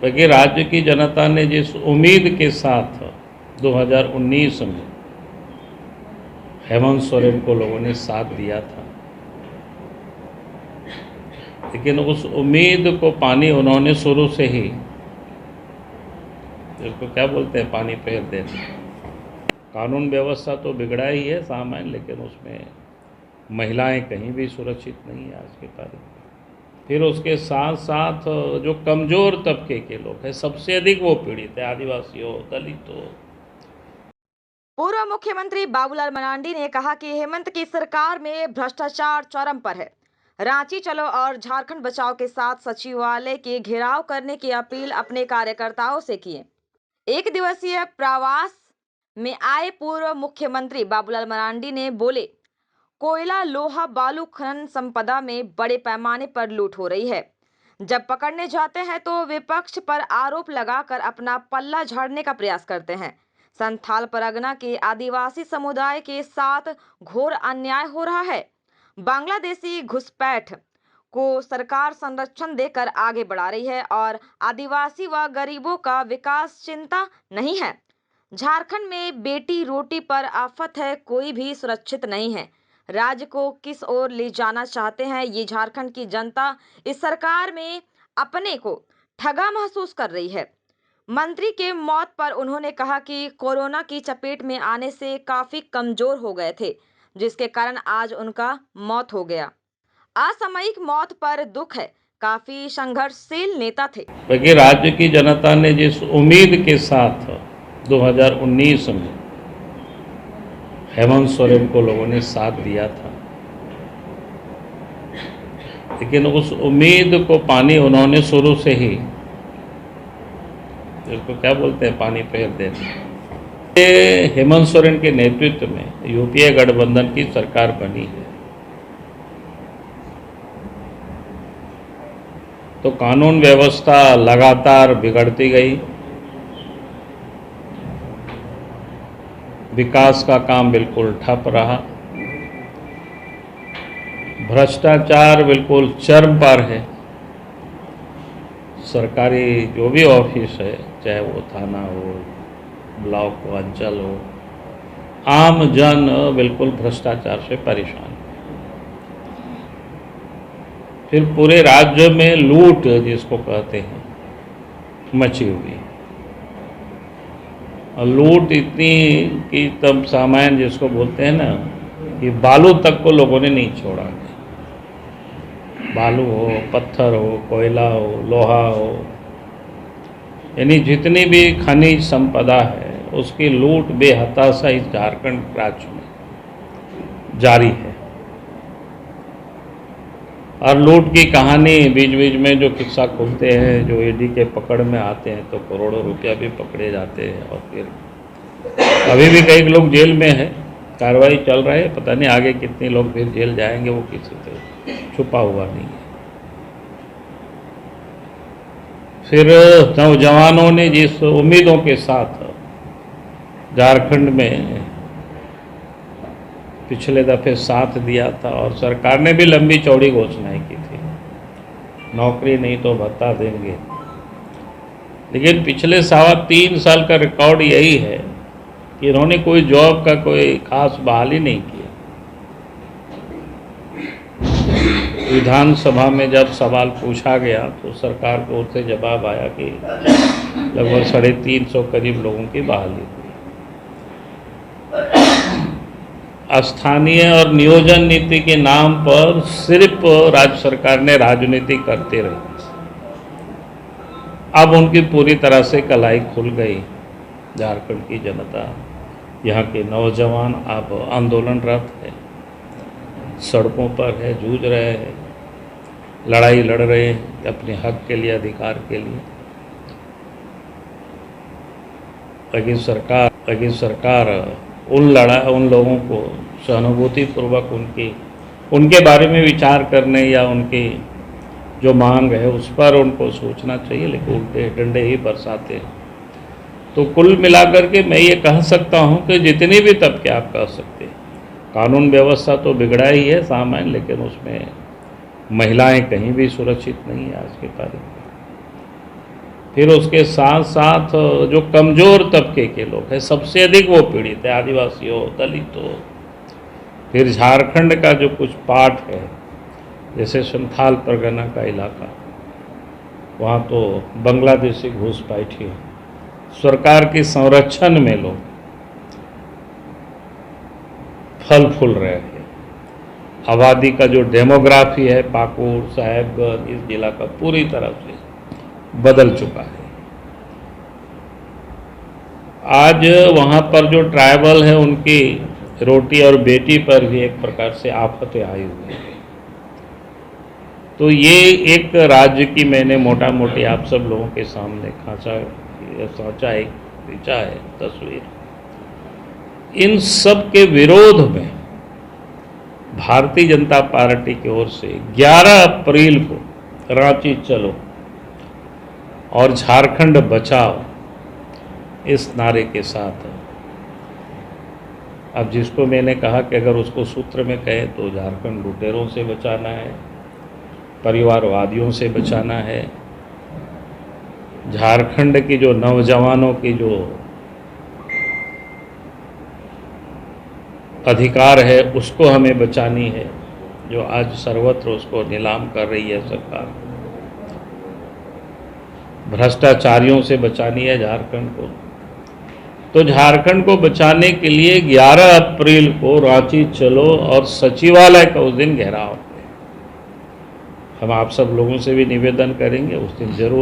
क्योंकि राज्य की जनता ने जिस उम्मीद के साथ 2019 में हेमंत सोरेन को लोगों ने साथ दिया था, लेकिन उस उम्मीद को पानी उन्होंने शुरू से ही, इसको क्या बोलते हैं, पानी फेर देना। कानून व्यवस्था तो बिगड़ा ही है सामान्य, लेकिन उसमें महिलाएं कहीं भी सुरक्षित नहीं है आज की तारीख में। फिर उसके साथ साथ जो कमज़ोर तबके के लोग हैं, सबसे अधिक वो पीड़ित है, आदिवासी हो, दलित हो। पूर्व मुख्यमंत्री बाबूलाल मरांडी ने कहा कि हेमंत की सरकार में भ्रष्टाचार चरम पर है। रांची चलो और झारखंड बचाओ के साथ सचिवालय के घेराव करने की अपील अपने कार्यकर्ताओं से किए। एक दिवसीय प्रवास में आए पूर्व मुख्यमंत्री बाबूलाल मरांडी ने बोले, कोयला, लोहा, बालू खनन संपदा में बड़े पैमाने पर लूट हो रही है। जब पकड़ने जाते हैं तो विपक्ष पर आरोप लगाकर अपना पल्ला झाड़ने का प्रयास करते हैं। संथाल परगना के आदिवासी समुदाय के साथ घोर अन्याय हो रहा है। बांग्लादेशी घुसपैठ को सरकार संरक्षण देकर आगे बढ़ा रही है और आदिवासी व गरीबों का विकास चिंता नहीं है। झारखंड में बेटी रोटी पर आफत है, कोई भी सुरक्षित नहीं है। राज्य को किस ओर ले जाना चाहते हैं, ये झारखंड की जनता इस सरकार में अपने को ठगा महसूस कर रही है। मंत्री के मौत पर उन्होंने कहा कि कोरोना की चपेट में आने से काफी कमजोर हो गए थे, जिसके कारण आज उनका मौत हो गया। असामयिक मौत पर दुख है, काफी संघर्षशील नेता थे। क्योंकि राज्य की जनता ने जिस उम्मीद के साथ 2019 में हेमंत सोरेन को लोगों ने साथ दिया था, लेकिन उस उम्मीद को पानी उन्होंने शुरू से ही, इसको क्या बोलते हैं, पानी फेर देना। ये हेमंत सोरेन के नेतृत्व में यूपीए गठबंधन की सरकार बनी है, तो कानून व्यवस्था लगातार बिगड़ती गई, विकास का काम बिल्कुल ठप रहा, भ्रष्टाचार बिल्कुल चरम पर है। सरकारी जो भी ऑफिस है, चाहे वो थाना हो, ब्लॉक हो, अंचल हो, आम जन बिल्कुल भ्रष्टाचार से परेशान है। फिर पूरे राज्य में लूट जिसको कहते हैं मची हुई, और लूट इतनी कि तब सामान्य जिसको बोलते हैं ना, कि बालू तक को लोगों ने नहीं छोड़ा। बालू हो, पत्थर हो, कोयला हो, लोहा हो, यानी जितनी भी खनिज संपदा है उसकी लूट बेहताशा इस झारखंड राज्य में जारी है। और लूट की कहानी बीच बीच में जो किस्सा खुलते हैं, जो ईडी के पकड़ में आते हैं तो करोड़ों रुपया भी पकड़े जाते हैं, और फिर अभी भी कई लोग जेल में हैं, कार्रवाई चल रहा है, पता नहीं आगे कितने लोग फिर जेल जाएंगे, वो किसी से छुपा हुआ नहीं है। फिर नौजवानों ने जिस उम्मीदों के साथ झारखंड में पिछले दफे साथ दिया था, और सरकार ने भी लंबी चौड़ी घोषणाएं की थी, नौकरी नहीं तो भत्ता देंगे, लेकिन पिछले 3.25 साल का रिकॉर्ड यही है कि इन्होंने कोई जॉब का कोई खास बहाली नहीं किया। विधानसभा में जब सवाल पूछा गया तो सरकार को ओर से जवाब आया कि लगभग 350 करीब लोगों की बहाली हुई। स्थानीय और नियोजन नीति के नाम पर सिर्फ राज्य सरकार ने राजनीति करते रही। अब उनकी पूरी तरह से कलाई खुल गई। झारखंड की जनता, यहाँ के नौजवान अब आंदोलनरत है, सड़कों पर है, जूझ रहे हैं, लड़ाई लड़ रहे हैं अपने हक के लिए, अधिकार के लिए। लेकिन सरकार उन लोगों को सहानुभूतिपूर्वक उनके बारे में विचार करने या उनकी जो मांग है उस पर उनको सोचना चाहिए, लेकिन उल्टे डंडे ही बरसाते हैं। तो कुल मिलाकर के मैं ये कह सकता हूँ कि जितनी भी तबके आप कह सकते हैं, कानून व्यवस्था तो बिगड़ा ही है सामान्य, लेकिन उसमें महिलाएं कहीं भी सुरक्षित नहीं है आज की तारीख में। फिर उसके साथ साथ जो कमज़ोर तबके के लोग हैं, सबसे अधिक वो पीड़ित है, आदिवासी हो, दलित हो। फिर झारखंड का जो कुछ पार्ट है, जैसे संथाल परगना का इलाका, वहाँ तो बांग्लादेशी घुसपैठी है। सरकार के संरक्षण में लोग फल फूल रहे हैं। आबादी का जो डेमोग्राफी है पाकुड़, साहेबगंज, इस जिला का पूरी तरह से बदल चुका है। आज वहाँ पर जो ट्राइबल है, उनकी रोटी और बेटी पर भी एक प्रकार से आफतें आई हुई है। तो ये एक राज्य की मैंने मोटा मोटी आप सब लोगों के सामने सोचा एक खींचा है तस्वीर। इन सब के विरोध में भारतीय जनता पार्टी की ओर से 11 अप्रैल को रांची चलो और झारखंड बचाओ इस नारे के साथ, अब जिसको मैंने कहा कि अगर उसको सूत्र में कहे तो झारखंड लुटेरों से बचाना है, परिवारवादियों से बचाना है, झारखंड की जो नौजवानों की जो अधिकार है उसको हमें बचानी है, जो आज सर्वत्र उसको नीलाम कर रही है सरकार। भ्रष्टाचारियों से बचानी है झारखंड को। तो झारखंड को बचाने के लिए 11 अप्रैल को रांची चलो और सचिवालय का उस दिन घेराव। हम आप सब लोगों से भी निवेदन करेंगे, उस दिन जरूर